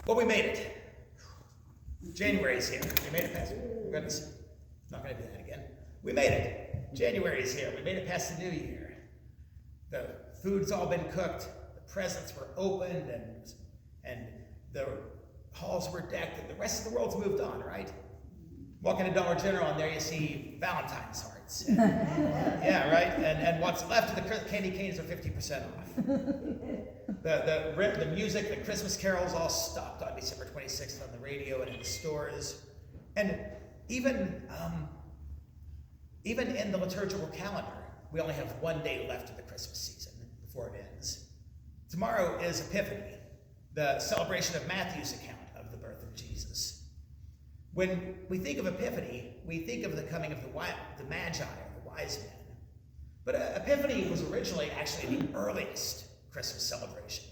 Well, we made it. January's here. We made it past. Goodness, not going to do that again. We made it. January's here. We made it past the new year. The food's all been cooked. The presents were opened, and the halls were decked, and the rest of the world's moved on, right? Walk into Dollar General, and there you see Valentine's hearts. Yeah, right? And what's left of the candy canes are 50% off. The music, the Christmas carols all stopped on December 26th on the radio and in the stores. And even in the liturgical calendar, we only have one day left of the Christmas season before it ends. Tomorrow is Epiphany, the celebration of Matthew's account of the birth of Jesus. When we think of Epiphany, we think of the coming of the Magi, or the wise men. But Epiphany was originally actually the earliest Christmas celebration.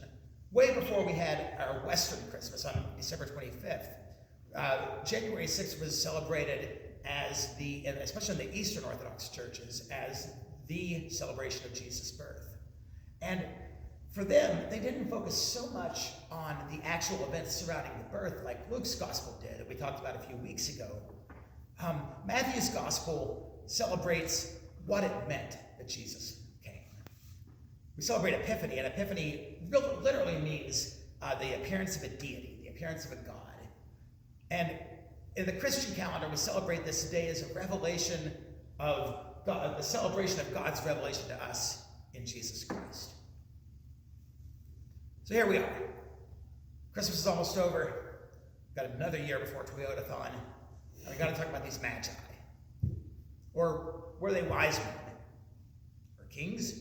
Way before we had our Western Christmas on December 25th. January 6th was celebrated as especially in the Eastern Orthodox churches, as the celebration of Jesus' birth. And for them, they didn't focus so much on the actual events surrounding the birth like Luke's gospel did, that we talked about a few weeks ago. Matthew's gospel celebrates what it meant that Jesus came. We celebrate Epiphany, and Epiphany literally means the appearance of a deity, the appearance of a God. And in the Christian calendar, we celebrate this day as a revelation of God, the celebration of God's revelation to us in Jesus Christ. So here we are. Christmas is almost over. We've got another year before Toyotathon. And we've got to talk about these Magi. Or were they wise men? Or kings?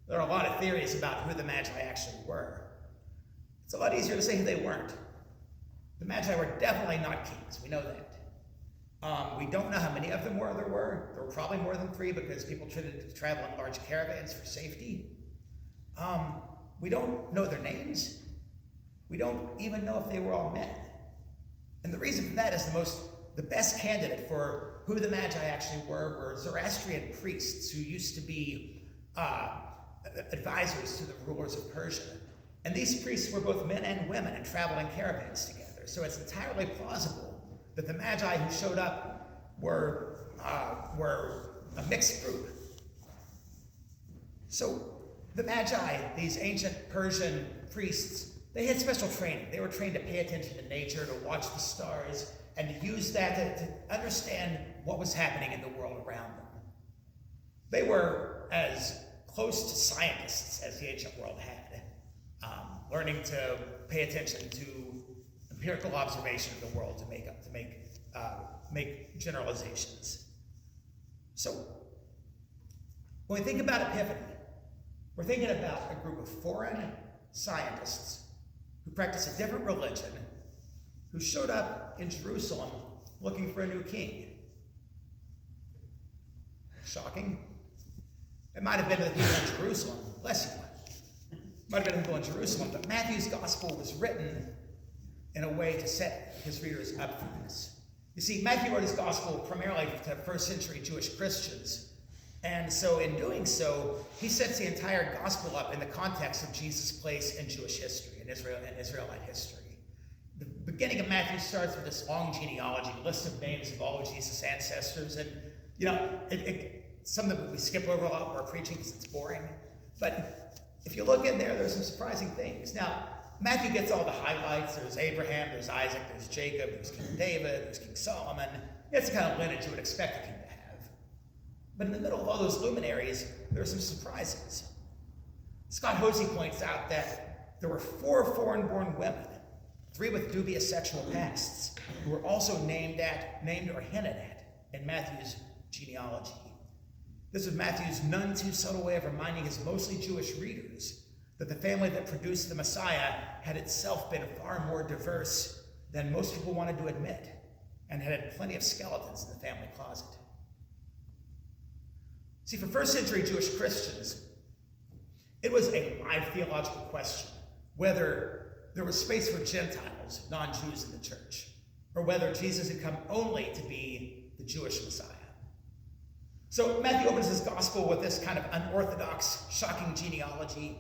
There are a lot of theories about who the Magi actually were. It's a lot easier to say who they weren't. The Magi were definitely not kings. We know that. We don't know how many of them there were. There were probably more than 3 because people tended to travel in large caravans for safety. We don't know their names. We don't even know if they were all men. And the reason for that is the best candidate for who the Magi actually were Zoroastrian priests who used to be advisors to the rulers of Persia. And these priests were both men and women and traveled in caravans together. So it's entirely plausible that the Magi who showed up were a mixed group. So the Magi, these ancient Persian priests, they had special training. They were trained to pay attention to nature, to watch the stars, and to use that to understand what was happening in the world around them. They were as close to scientists as the ancient world had, learning to pay attention to empirical observation of the world to make generalizations. So when we think about Epiphany, we're thinking about a group of foreign scientists who practice a different religion, who showed up in Jerusalem looking for a new king. Shocking. It might have been the people in Jerusalem, bless you. Might have been the people in Jerusalem, but Matthew's gospel was written in a way to set his readers up for this. You see, Matthew wrote his gospel primarily to first century Jewish Christians. And so in doing so, he sets the entire gospel up in the context of Jesus' place in Jewish history, in Israelite history. The beginning of Matthew starts with this long genealogy, list of names of all of Jesus' ancestors. And, it's something that we skip over a lot when we're preaching because it's boring. But if you look in there, there's some surprising things. Now, Matthew gets all the highlights. There's Abraham, there's Isaac, there's Jacob, there's King David, there's King Solomon. It's the kind of lineage you would expect a king to have. But in the middle of all those luminaries, there are some surprises. Scott Hosey points out that there were 4 foreign-born women, 3 with dubious sexual pasts, who were also named or hinted at in Matthew's genealogy. This was Matthew's none too subtle way of reminding his mostly Jewish readers that the family that produced the Messiah had itself been far more diverse than most people wanted to admit, and had plenty of skeletons in the family closet. See, for first century Jewish Christians, it was a live theological question whether there was space for Gentiles, non-Jews in the church, or whether Jesus had come only to be the Jewish Messiah. So Matthew opens his gospel with this kind of unorthodox, shocking genealogy.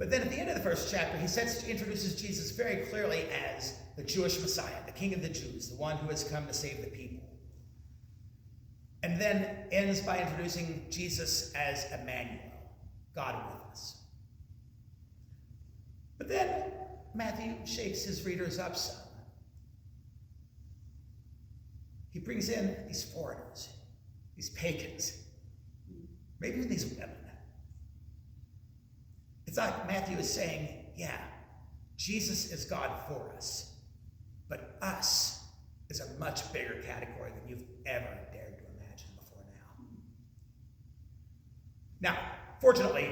But then at the end of the first chapter, he introduces Jesus very clearly as the Jewish Messiah, the King of the Jews, the one who has come to save the people. And then ends by introducing Jesus as Emmanuel, God with us. But then Matthew shakes his readers up some. He brings in these foreigners, these pagans, maybe even these women. It's like Matthew is saying, yeah, Jesus is God for us, but us is a much bigger category than you've ever dared to imagine before now. Now, fortunately,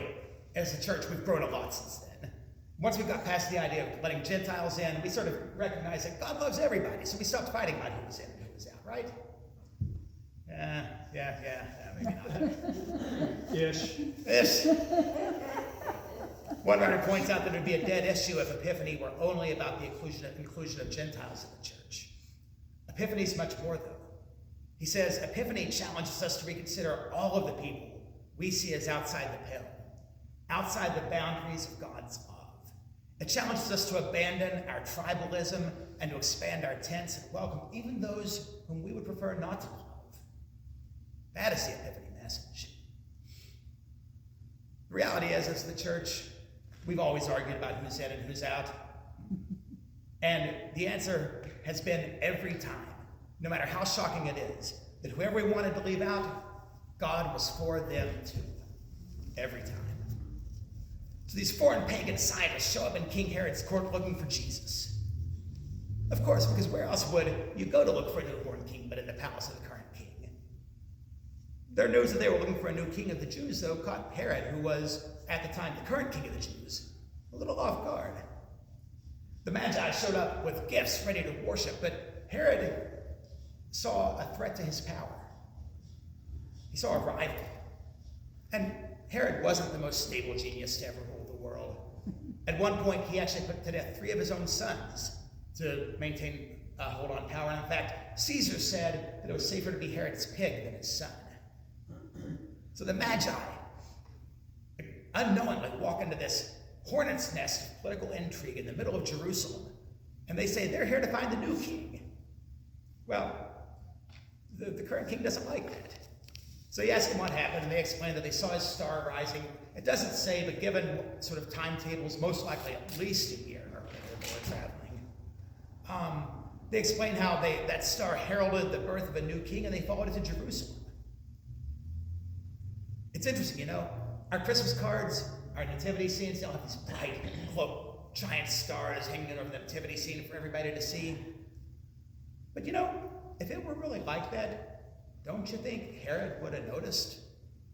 as a church, we've grown a lot since then. Once we got past the idea of letting Gentiles in, we sort of recognized that God loves everybody, so we stopped fighting about who was in and who was out, right? Maybe not. Ish. One writer points out that it would be a dead issue if Epiphany were only about the inclusion of Gentiles in the church. Epiphany is much more, though. He says, Epiphany challenges us to reconsider all of the people we see as outside the pale, outside the boundaries of God's love. It challenges us to abandon our tribalism and to expand our tents and welcome even those whom we would prefer not to love. That is the Epiphany message. The reality is, as the church, we've always argued about who's in and who's out. And the answer has been every time, no matter how shocking it is, that whoever we wanted to leave out, God was for them too. Every time. So these foreign pagan scientists show up in King Herod's court looking for Jesus. Of course, because where else would you go to look for a newborn king but in the palace of the current king? Their news that they were looking for a new king of the Jews, though, caught Herod, who was, at the time, the current king of the Jews, a little off guard. The Magi showed up with gifts ready to worship, but Herod saw a threat to his power. He saw a rival. And Herod wasn't the most stable genius to ever rule the world. At one point, he actually put to death 3 of his own sons to maintain a hold on power. And in fact, Caesar said that it was safer to be Herod's pig than his son. So the Magi unknowingly walk into this hornet's nest of political intrigue in the middle of Jerusalem, and they say they're here to find the new king. Well, the current king doesn't like that. So he asked them what happened, and they explained that they saw his star rising. It doesn't say, but given sort of timetables, most likely at least a year earlier they were traveling. They explained how that star heralded the birth of a new king, and they followed it to Jerusalem. It's interesting, our Christmas cards, our nativity scenes, they'll have these bright, giant stars hanging over the nativity scene for everybody to see. But if it were really like that, don't you think Herod would have noticed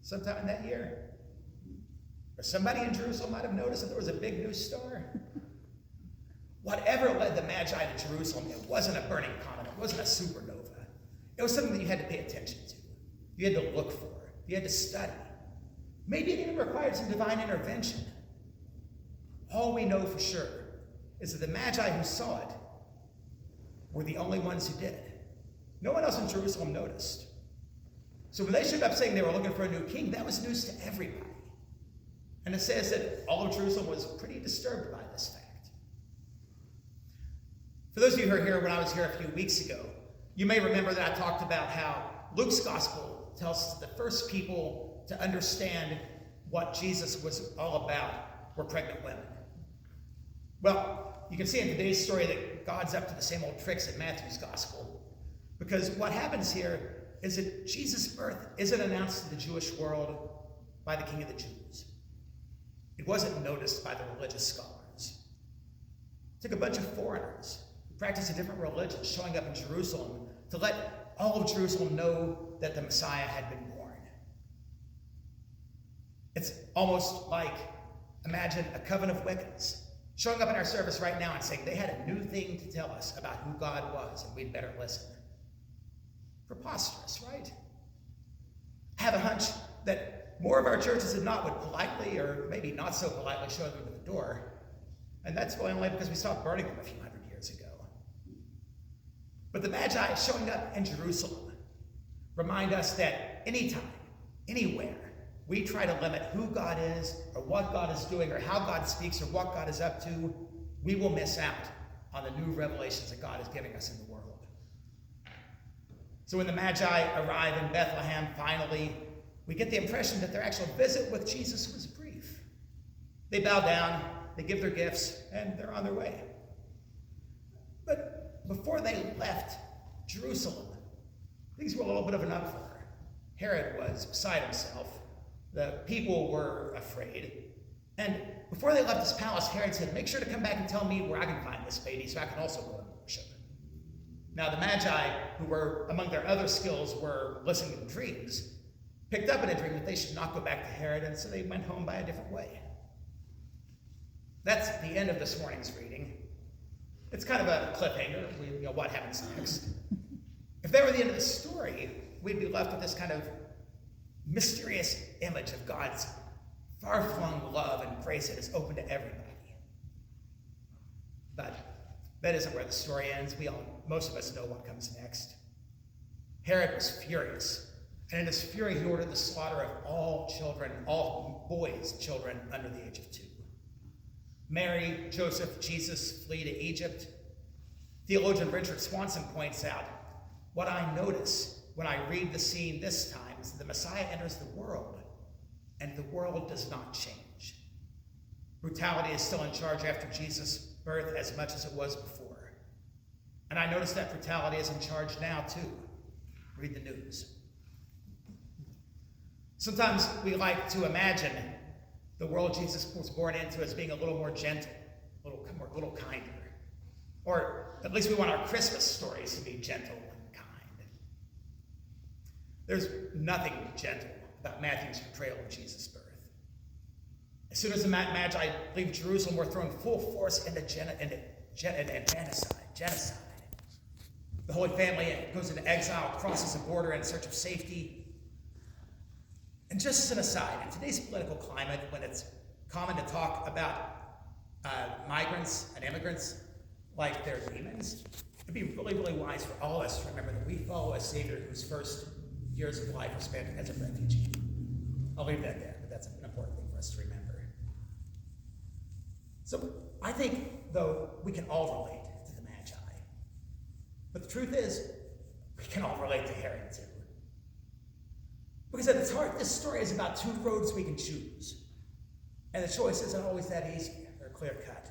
sometime that year? Or somebody in Jerusalem might have noticed that there was a big new star? Whatever led the Magi to Jerusalem, it wasn't a burning comet, it wasn't a supernova. It was something that you had to pay attention to. You had to look for, you had to study. Maybe it even required some divine intervention. All we know for sure is that the Magi who saw it were the only ones who did. No one else in Jerusalem noticed. So when they showed up saying they were looking for a new king, that was news to everybody. And it says that all of Jerusalem was pretty disturbed by this fact. For those of you who were here when I was here a few weeks ago, you may remember that I talked about how Luke's gospel tells us that the first people to understand what Jesus was all about were pregnant women. Well, you can see in today's story that God's up to the same old tricks in Matthew's gospel. Because what happens here is that Jesus' birth isn't announced to the Jewish world by the King of the Jews. It wasn't noticed by the religious scholars. It took a bunch of foreigners who practiced a different religion showing up in Jerusalem to let all of Jerusalem know that the Messiah had been born. It's almost like, imagine a coven of Wiccans showing up in our service right now and saying they had a new thing to tell us about who God was and we'd better listen. Preposterous, right? I have a hunch that more of our churches than not would politely, or maybe not so politely, show them to the door. And that's really only because we stopped burning them a few hundred years ago. But the Magi showing up in Jerusalem remind us that anytime, anywhere, we try to limit who God is or what God is doing or how God speaks or what God is up to, we will miss out on the new revelations that God is giving us in the world. So when the Magi arrive in Bethlehem, finally, we get the impression that their actual visit with Jesus was brief. They bow down, they give their gifts, and they're on their way. But before they left Jerusalem, things were a little bit of an uproar. Herod was beside himself. The people were afraid. And before they left his palace, Herod said, make sure to come back and tell me where I can find this baby so I can also go and worship. Now the Magi, who were, among their other skills, were listening to dreams, picked up in a dream that they should not go back to Herod, and so they went home by a different way. That's the end of this morning's reading. It's kind of a cliffhanger. What happens next? If that were the end of the story, we'd be left with this kind of mysterious image of God's far-flung love and grace that is open to everybody. But that isn't where the story ends. Most of us know what comes next. Herod was furious, and in his fury, he ordered the slaughter of all children, all boys' children under the age of 2. Mary, Joseph, Jesus flee to Egypt. Theologian Richard Swanson points out, what I notice when I read the scene this time is that the Messiah enters the world, and the world does not change. Brutality is still in charge after Jesus' birth as much as it was before. And I notice that brutality is in charge now too. Read the news. Sometimes we like to imagine the world Jesus was born into as being a little more gentle, a little kinder. Or at least we want our Christmas stories to be gentle and kind. There's nothing gentle about Matthew's portrayal of Jesus' birth. As soon as the Magi leave Jerusalem, we're thrown full force into genocide. The Holy Family goes into exile, crosses a border in search of safety. And just as an aside, in today's political climate, when it's common to talk about migrants and immigrants like they're demons, it'd be really, really wise for all of us to remember that we follow a Savior whose first years of life were spent as a refugee. I'll leave that there, but that's an important thing for us to remember. So I think, though, we can all relate to the Magi. But the truth is, we can all relate to Herod too. Because at its heart, this story is about 2 roads we can choose. And the choice isn't always that easy or clear cut.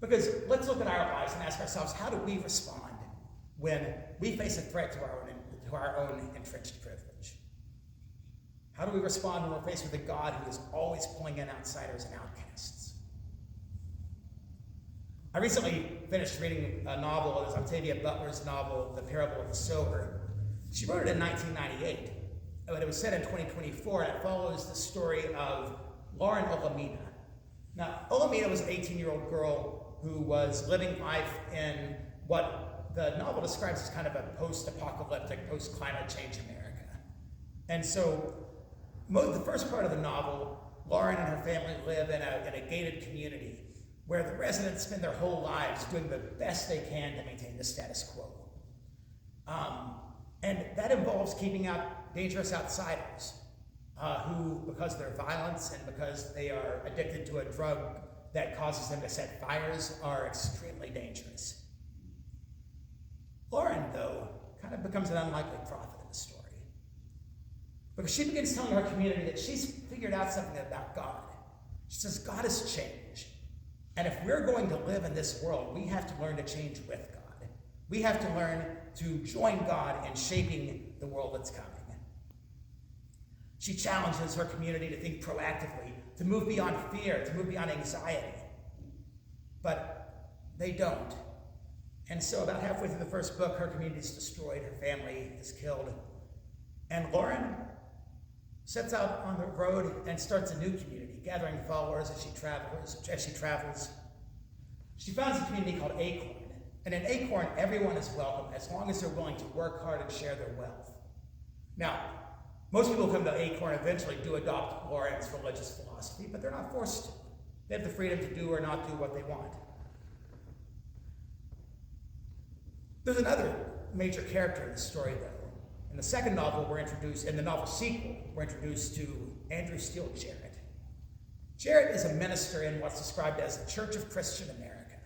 Because let's look at our lives and ask ourselves, how do we respond when we face a threat to our own entrenched privilege? How do we respond when we're faced with a God who is always pulling in outsiders and outcasts? I recently finished reading a novel. It was Octavia Butler's novel, The Parable of the Sower. She wrote it in 1998, but it was set in 2024, and it follows the story of Lauren Olamina. Now, Olamina was an 18-year-old girl who was living life in what the novel describes as kind of a post-apocalyptic, post-climate change America. And so, the first part of the novel, Lauren and her family live in a gated community where the residents spend their whole lives doing the best they can to maintain the status quo. And that involves keeping out dangerous outsiders who, because of their violence and because they are addicted to a drug that causes them to set fires, are extremely dangerous. Lauren, though, kind of becomes an unlikely prophet in the story. Because she begins telling her community that she's figured out something about God. She says, God has changed. And if we're going to live in this world, we have to learn to change with God. We have to learn to join God in shaping the world that's coming. She challenges her community to think proactively, to move beyond fear, to move beyond anxiety. But they don't. And so about halfway through the first book, her community is destroyed, her family is killed. And Lauren sets out on the road and starts a new community, gathering followers as she travels. She founds a community called Acorn. And in Acorn, everyone is welcome as long as they're willing to work hard and share their wealth. Now, most people who come to Acorn eventually do adopt Lauren's religious philosophy, but they're not forced to. They have the freedom to do or not do what they want. There's another major character in the story, though, In the second novel, in the novel sequel, we're introduced to Andrew Steele Jarrett. Jarrett is a minister in what's described as the Church of Christian America.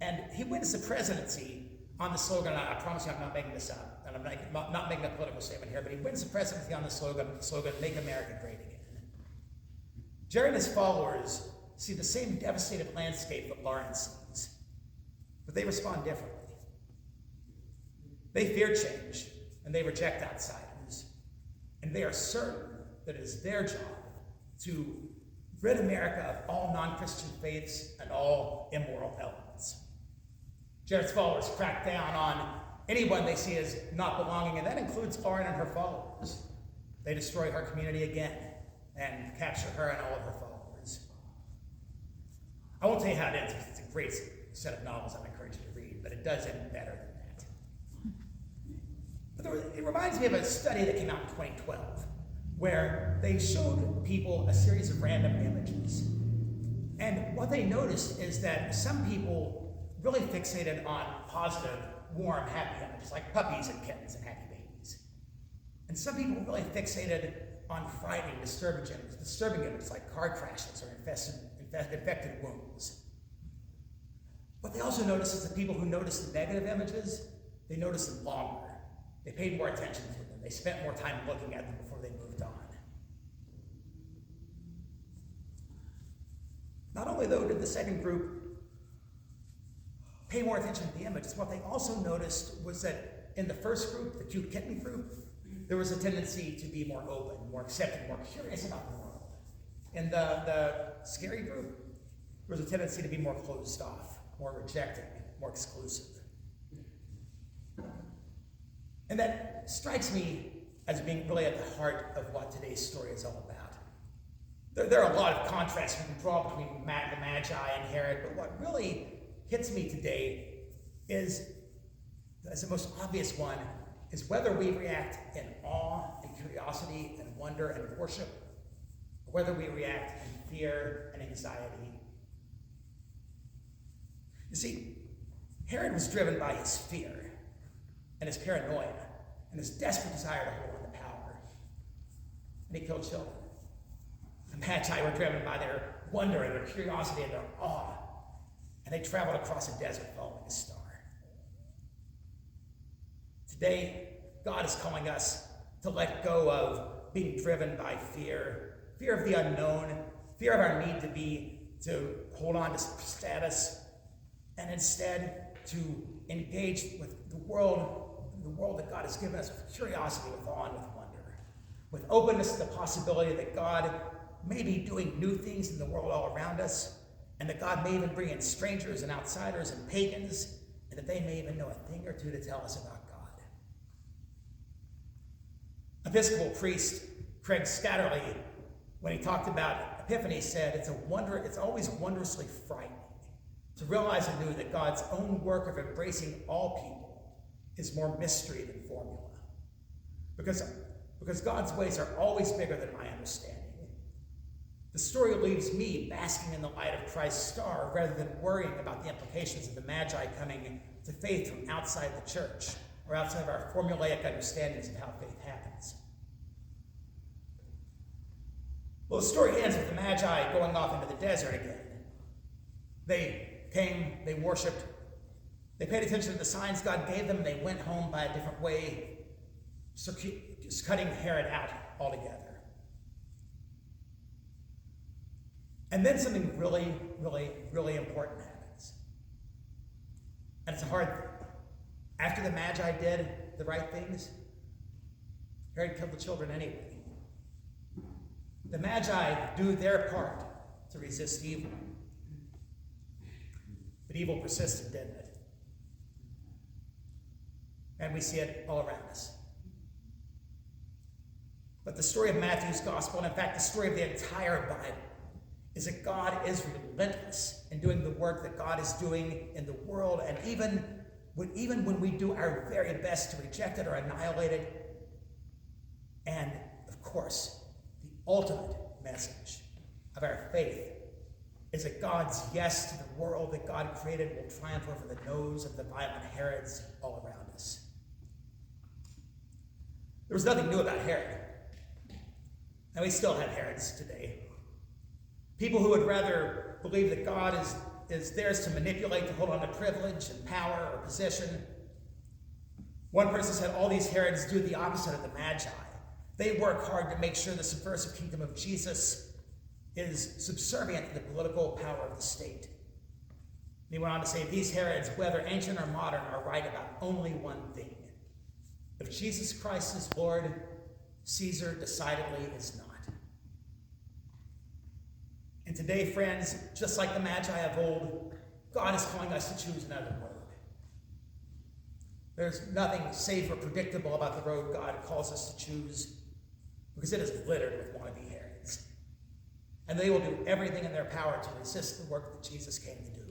And he wins the presidency on the slogan, I promise you I'm not making this up, and I'm not making a political statement here, but he wins the presidency on the slogan, Make America Great Again. Jarrett and his followers see the same devastated landscape that Lawrence sees, but they respond differently. They fear change, and they reject outsiders, and they are certain that it is their job to rid America of all non-Christian faiths and all immoral elements. Jarrett's followers crack down on anyone they see as not belonging, and that includes Lauren and her followers. They destroy her community again and capture her and all of her followers. I won't tell you how it ends, because it's a great set of novels I encourage you to read, but it does end better than that. But it reminds me of a study that came out in 2012, where they showed people a series of random images. And what they noticed is that some people really fixated on positive, warm, happy images, like puppies and kittens and happy babies. And some people really fixated on frightening, disturbing images like car crashes or infected wounds. What they also noticed is that people who noticed the negative images, they noticed them longer. They paid more attention to them. They spent more time looking at them before they moved on. Not only, though, did the second group pay more attention to the images, what they also noticed was that in the first group, the cute kitten group, there was a tendency to be more open, more accepting, more curious about the world. In the scary group, there was a tendency to be more closed off, more rejecting, more exclusive. And that strikes me as being really at the heart of what today's story is all about. There are a lot of contrasts we can draw between the Magi and Herod, but what really hits me today is, as the most obvious one, is whether we react in awe and curiosity and wonder and worship, or whether we react in fear and anxiety. You see, Herod was driven by his fear and his paranoia and his desperate desire to hold on to power. And he killed children. The Magi were driven by their wonder and their curiosity and their awe, and they traveled across a desert following a star. Today, God is calling us to let go of being driven by fear of the unknown, fear of our need to hold on to status, and instead to engage with the world that God has given us with curiosity, with awe, and with wonder, with openness to the possibility that God may be doing new things in the world all around us, and that God may even bring in strangers and outsiders and pagans, and that they may even know a thing or two to tell us about God. Episcopal priest Craig Scatterley, when he talked about Epiphany, said, it's always wondrously frightening to realize anew that God's own work of embracing all people is more mystery than formula. Because God's ways are always bigger than my understanding. The story leaves me basking in the light of Christ's star rather than worrying about the implications of the Magi coming to faith from outside the church or outside of our formulaic understandings of how faith happens. Well, the story ends with the Magi going off into the desert again. They came, they worshiped, they paid attention to the signs God gave them, and they went home by a different way, just cutting Herod out altogether. And then something really, really, really important happens. And it's a hard thing. After the Magi did the right things, Herod killed the children anyway. The Magi do their part to resist evil. But evil persisted, didn't it? And we see it all around us. But the story of Matthew's gospel, and in fact the story of the entire Bible, is that God is relentless in doing the work that God is doing in the world, and even when we do our very best to reject it or annihilate it. And of course, the ultimate message of our faith is that God's yes to the world that God created will triumph over the nose of the violent Herods all around us. There was nothing new about Herod. And we still have Herods today. People who would rather believe that God is theirs to manipulate, to hold on to privilege and power or position. One person said all these Herods do the opposite of the Magi. They work hard to make sure the subversive kingdom of Jesus is subservient to the political power of the state. He went on to say, these Herods, whether ancient or modern, are right about only one thing. If Jesus Christ is Lord, Caesar decidedly is not. And today, friends, just like the Magi of old, God is calling us to choose another road. There's nothing safe or predictable about the road God calls us to choose, because it is littered with wannabe Herods. And they will do everything in their power to resist the work that Jesus came to do.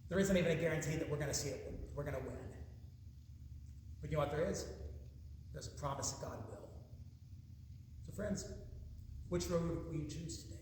There isn't even a guarantee that we're going to see it. We're going to win. But you know what there is? There's a promise that God will. So friends, which road will you choose today?